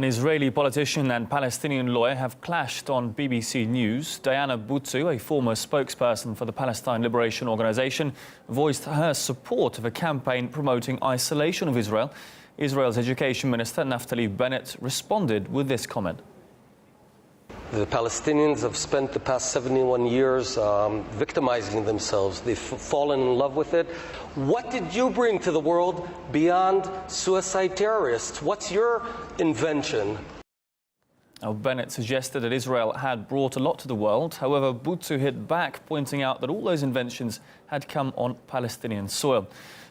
An Israeli politician and Palestinian lawyer have clashed on BBC News. Diana Boutsu, a former spokesperson for the Palestine Liberation Organization, voiced her support of a campaign promoting isolation of Israel. Israel's Education Minister Naftali Bennett responded with this comment. The Palestinians have spent the past 71 years victimizing themselves. They've fallen in love with it. What did you bring to the world beyond suicide terrorists? What's your invention? Now, Bennett suggested that Israel had brought a lot to the world. However, Boutsu hit back, pointing out that all those inventions had come on Palestinian soil.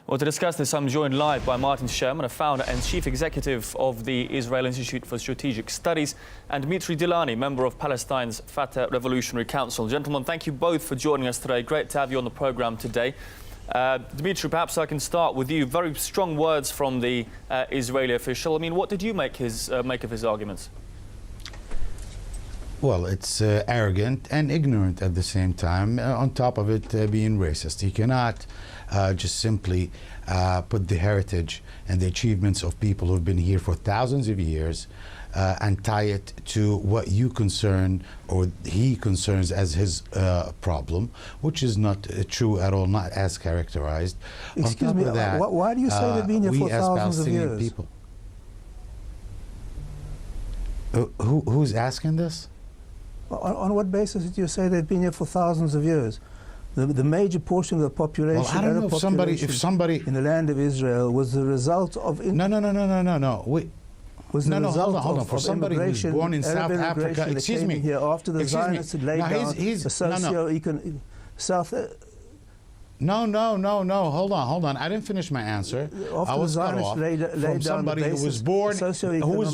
Well, to discuss this, I'm joined live by Martin Sherman, a founder and chief executive of the Israel Institute for Strategic Studies, and Dmitry Dilani, member of Palestine's Fatah Revolutionary Council. Gentlemen, thank you both for joining us today. Great to have you on the program today. Dmitry, perhaps I can start with you. Very strong words from the Israeli official. I mean, what did you make of his arguments? Well, it's arrogant and ignorant at the same time, on top of it being racist. He cannot just simply put the heritage and the achievements of people who've been here for thousands of years and tie it to what you concern or he concerns as his problem, which is not true at all, not as characterized. Excuse me, why do you say they've been here for thousands of years? People, who's asking this? On what basis did you say they've been here for thousands of years? The major portion of the population, well, I don't know if somebody in the land of Israel was the result of no. Was the result hold on. For somebody who's born in South Africa, excuse me, here after the Zionists had laid down the socio-economic South. No. Hold on. I didn't finish my answer. I was cut off from somebody who was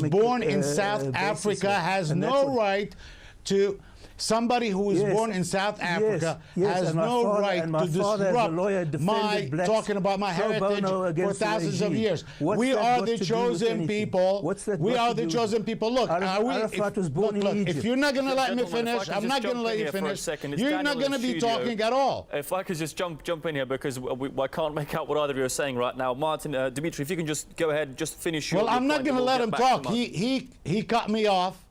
born in South Africa has no right to. Somebody who was born in South Africa has no right to disrupt my talking about my heritage for thousands of years. We are the chosen people. We are the chosen people. Look, if you're not going to let me finish, I'm not going to let you finish. You're not going to be talking at all. If I could just jump in here, because I can't make out what either of you are saying right now. Martin, Dmitry, if you can just go ahead and just finish your point. Well, I'm not going to let him talk. He cut me off.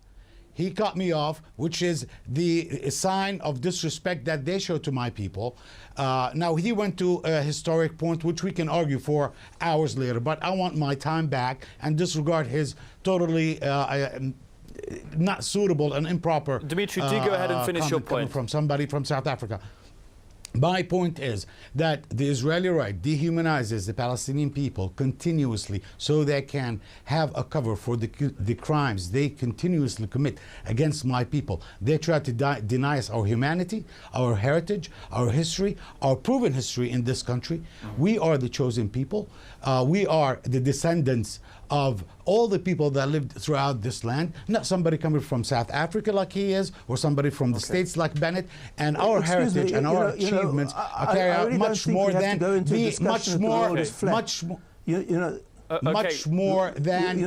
He cut me off, which is the sign of disrespect that they show to my people. Now, he went to a historic point, which we can argue for hours later, but I want my time back and disregard his totally not suitable and improper Dmitry, do go ahead and finish your point. From somebody from South Africa. My point is that the Israeli right dehumanizes the Palestinian people continuously so they can have a cover for the crimes they continuously commit against my people. They try to deny us our humanity, our heritage, our history, our proven history in this country. We are the chosen people. We are the descendants of all the people that lived throughout this land, not somebody coming from South Africa like he is, or somebody from the States like Bennett. And our heritage and our achievements carry out much more than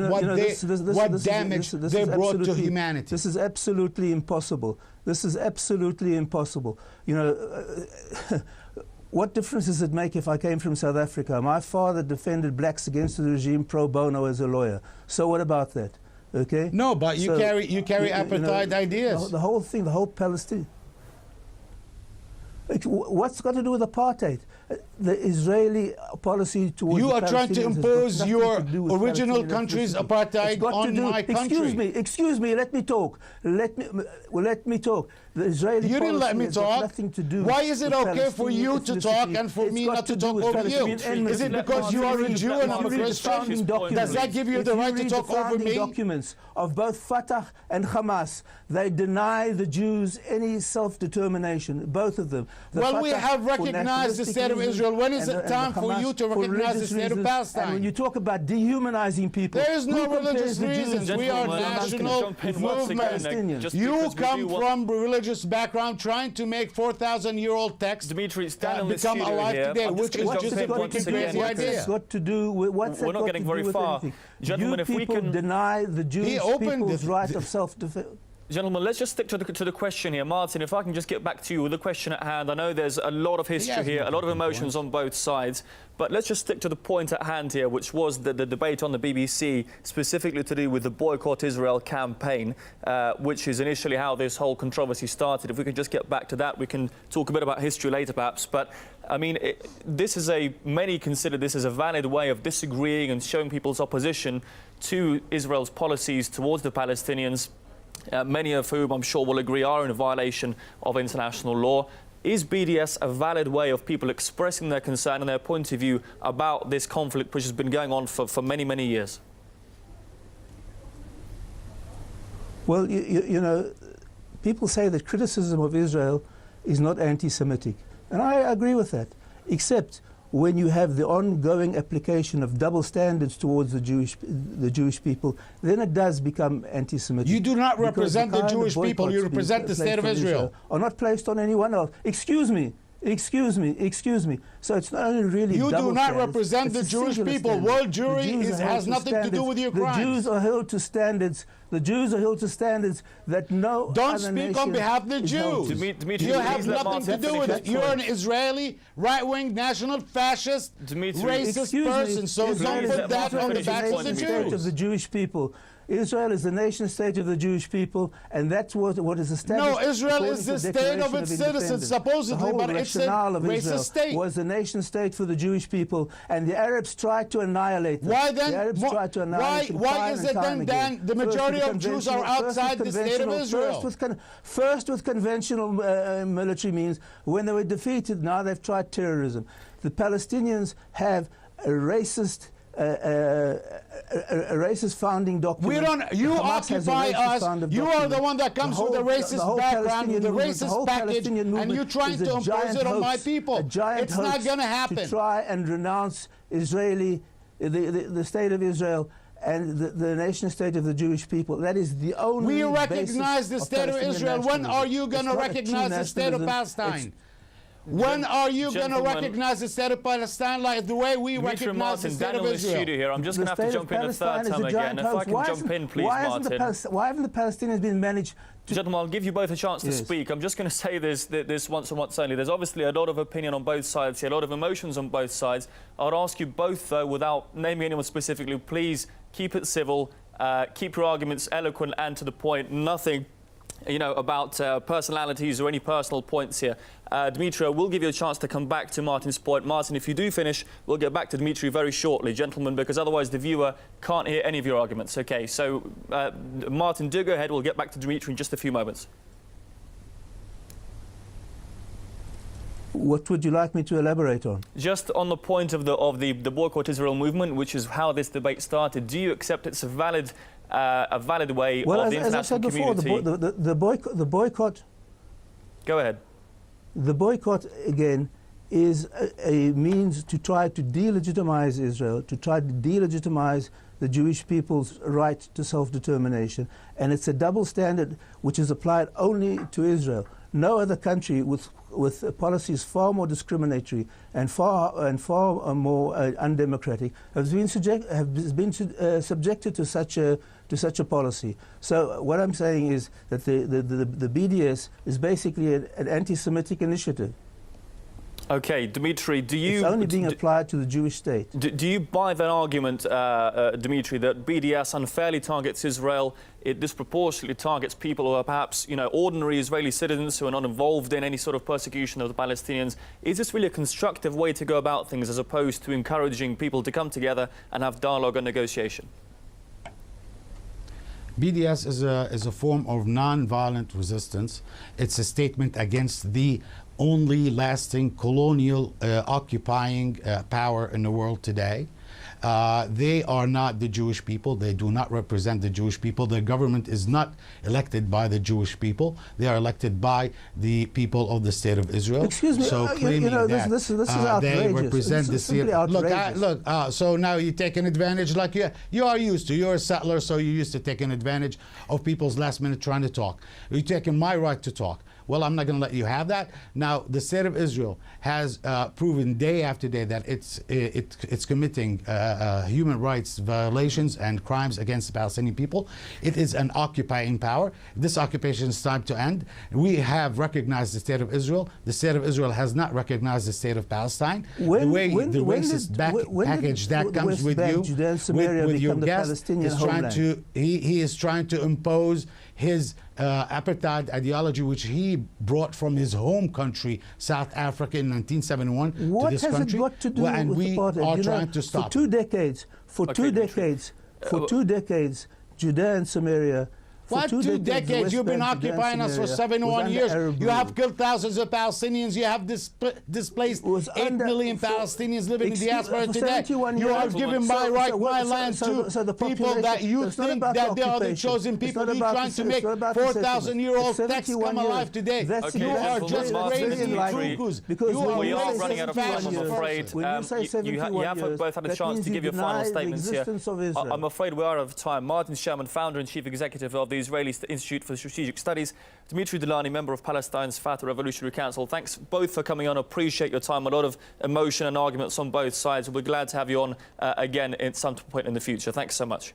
what damage they brought to humanity. This is absolutely impossible. This is absolutely impossible. You know, what difference does it make if I came from South Africa? My father defended blacks against the regime pro bono as a lawyer. So what about that? Okay? No, but you carry apartheid ideas. The whole thing, the whole Palestine. What's got to do with apartheid? The Israeli policy towards you are trying to impose your original country's apartheid on my country. Excuse me. Let me talk. Let me talk. The Israeli you didn't let me talk. Nothing to do. Why is it okay for you to talk and for me not to talk over you? Is it because you are a Jew and I'm a Christian? Does that give you the right to talk over me? Documents of both Fatah and Hamas, they deny the Jews any self-determination. Both of them. Well, we have recognized the state of Israel. When is it time for you to recognize the state of Palestine? And when you talk about dehumanizing people, there is no religious reasons. We are national movement. You come from religious background trying to make 4,000-year-old texts become alive today, which is just a crazy idea. What's got to do with what's We're not getting very far. Gentlemen, if we can deny the Jewish people's right of self-defense. Gentlemen, let's just stick to the question here. Martin, if I can just get back to you with the question at hand. I know there's a lot of history here, a lot of emotions on both sides, but let's just stick to the point at hand here, which was the debate on the BBC, specifically to do with the Boycott Israel campaign, which is initially how this whole controversy started. If we can just get back to that, we can talk a bit about history later, perhaps. But, I mean, many consider this as a valid way of disagreeing and showing people's opposition to Israel's policies towards the Palestinians. Many of whom I'm sure will agree are in a violation of international law. Is BDS a valid way of people expressing their concern and their point of view about this conflict which has been going on for many, many years? Well, you know, people say that criticism of Israel is not anti-Semitic. And I agree with that, except when you have the ongoing application of double standards towards the Jewish people, then it does become anti-Semitic. You do not represent the Jewish people, you represent the state of Israel. Are not placed on anyone else. Excuse me. So it's not only really you double do not standards, represent the Jewish people. Standard. World Jewry has nothing to do with your crimes. The Jews are held to standards. The Jews are held to standards that no Don't other speak on behalf of the Jews. Dimitri, you have nothing to do with it. You're an Israeli right-wing national fascist racist person. So don't put that on the backs of the Jews. Of the Jewish people. Israel is the nation state of the Jewish people, and that's what is established. No, Israel is the state of its citizens, supposedly, but it's a racist state. Was the nation state for the Jewish people, and the Arabs tried to annihilate them. Why then? The Arabs tried to annihilate them. Why is it then the majority of Jews are outside the state of Israel? First with conventional military means. When they were defeated, now they've tried terrorism. The Palestinians have a racist founding document. You occupy us. You are the one that comes with a racist background, with a racist package, and you're trying to impose it on my people. It's not going to happen. To try and renounce the state of Israel and the nation state of the Jewish people. That is the only. We recognize the state of Israel. When are you going to recognize the state of Palestine? When are you going to recognize the state of Palestine like the way we recognize the state of Israel? Here. I'm just going to have to jump in a third time again. If I can jump in, please, Martin. Why haven't the Palestinians been managed to... Gentlemen, I'll give you both a chance to speak. I'm just going to say this once and once only. There's obviously a lot of opinion on both sides here, a lot of emotions on both sides. I would ask you both, though, without naming anyone specifically, please keep it civil, keep your arguments eloquent and to the point, nothing about personalities or any personal points here. Dimitri, we'll give you a chance to come back to Martin's point. Martin, if you do finish, we'll get back to Dimitri very shortly, gentlemen, because otherwise the viewer can't hear any of your arguments. OK, so Martin, do go ahead. We'll get back to Dimitri in just a few moments. What would you like me to elaborate on? Just on the point of the Boycott Israel movement, which is how this debate started. Do you accept it's a valid way of the international community? Well, as I said before, the boycott... Go ahead. The boycott, again, is a means to try to delegitimize Israel, to try to delegitimize the Jewish people's right to self-determination. And it's a double standard which is applied only to Israel. No other country with policies far more discriminatory and far more undemocratic has been subjected to such a policy. So what I'm saying is that the BDS is basically an anti-Semitic initiative. Okay, Dimitri, do you... It's only being applied to the Jewish state. Do you buy that argument, Dimitri, that BDS unfairly targets Israel, it disproportionately targets people who are perhaps, ordinary Israeli citizens who are not involved in any sort of persecution of the Palestinians? Is this really a constructive way to go about things as opposed to encouraging people to come together and have dialogue and negotiation? BDS is a form of non-violent resistance. It's a statement against the only lasting colonial occupying power in the world today. They are not the Jewish people. They do not represent the Jewish people. The government is not elected by the Jewish people. They are elected by the people of the state of Israel. Excuse me, so claiming that this is outrageous. they represent the state. Look, so now you're taking advantage like you are used to. You're a settler, so you're used to taking advantage of people's last minute trying to talk. You're taking my right to talk. well, I'm not going to let you have that. Now, the state of Israel has proven day after day that it's committing human rights violations and crimes against the Palestinian people. It is an occupying power. This occupation is time to end. We have recognized the state of Israel. The state of Israel has not recognized the state of Palestine. The racist package that comes with you, with your guest, he is trying to impose his apartheid ideology, which he brought from his home country, South Africa, in 1971 what to this has country. It got to do and with we apartheid? are You trying know, to stop for 2 decades, for 2 decades, Judea and Samaria. What 2 decades? You've been occupying us for 71 years. You have killed thousands of Palestinians. You have displaced 8 million Palestinians living in diaspora today. You are giving my land to people that you think that they are the chosen people. You're trying to make 4,000-year-old texts come alive today. You are just crazy cuckoos. We are running out of time, I'm afraid. You have both had a chance to give your final statements here. I'm afraid we are out of time. Martin Sherman, founder and chief executive of the Israeli Institute for Strategic Studies, Dimitri Delani, member of Palestine's Fatah Revolutionary Council. Thanks both for coming on. Appreciate your time. A lot of emotion and arguments on both sides. We'll be glad to have you on again at some point in the future. Thanks so much.